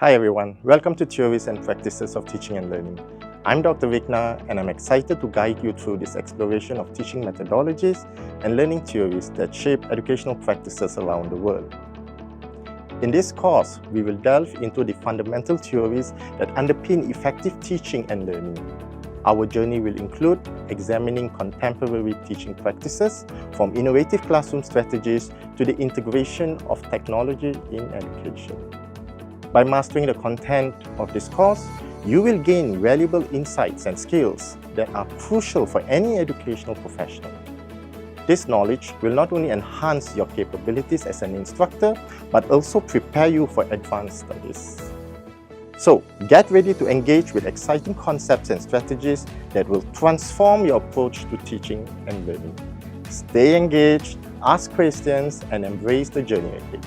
Hi everyone, welcome to Theories and Practices of Teaching and Learning. I'm Dr. Vikna and I'm excited to guide you through this exploration of teaching methodologies and learning theories that shape educational practices around the world. In this course, we will delve into the fundamental theories that underpin effective teaching and learning. Our journey will include examining contemporary teaching practices, from innovative classroom strategies to the integration of technology in education. By mastering the content of this course, you will gain valuable insights and skills that are crucial for any educational professional. This knowledge will not only enhance your capabilities as an instructor, but also prepare you for advanced studies. So, get ready to engage with exciting concepts and strategies that will transform your approach to teaching and learning. Stay engaged, ask questions, and embrace the journey ahead.